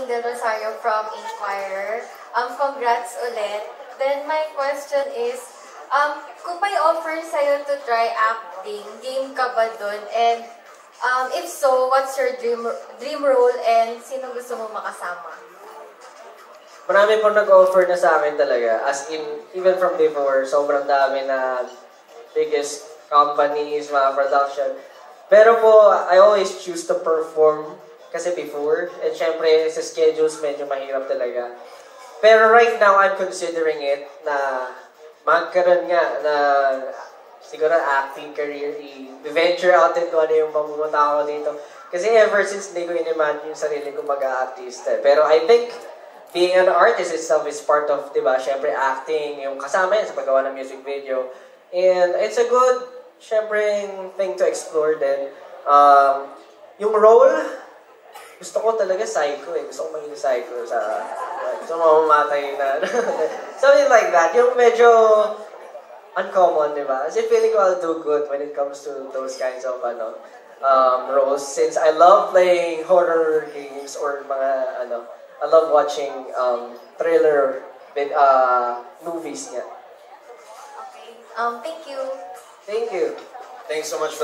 Maring Del Rosario from Inquirer. Congrats ulit. Then my question is, kung may offer sa'yo to try acting, game ka ba dun? And if so, what's your dream role and sino gusto mo makasama? Marami pong nag-offer na sa akin talaga. As in, even from before, sobrang dami na biggest companies, mga production. Pero po, I always choose to perform kasi before. And syempre, sa schedules, medyo mahirap talaga. Pero right now, I'm considering it na magkaroon nga na siguro acting career, i-venture out din kung ano yung mamumunta ako dito. Kasi ever since hindi ko in-imagine yung sarili ko mag-a-artista. Pero I think being an artist itself is part of, di ba, syempre acting, yung kasama yan sa paggawa ng music video. And it's a good, syempre, thing to explore din. Yung role, gusto ko talaga psycho eh. Gusto ko maging psycho sa... Gusto mo mamatay na... Something like that. Yung medyo uncommon, di ba? Kasi feeling ko I'll do good when it comes to those kinds of roles. Since I love playing horror games or mga I love watching thriller movies nga. Okay. Thank you. Thank you. Thanks so much for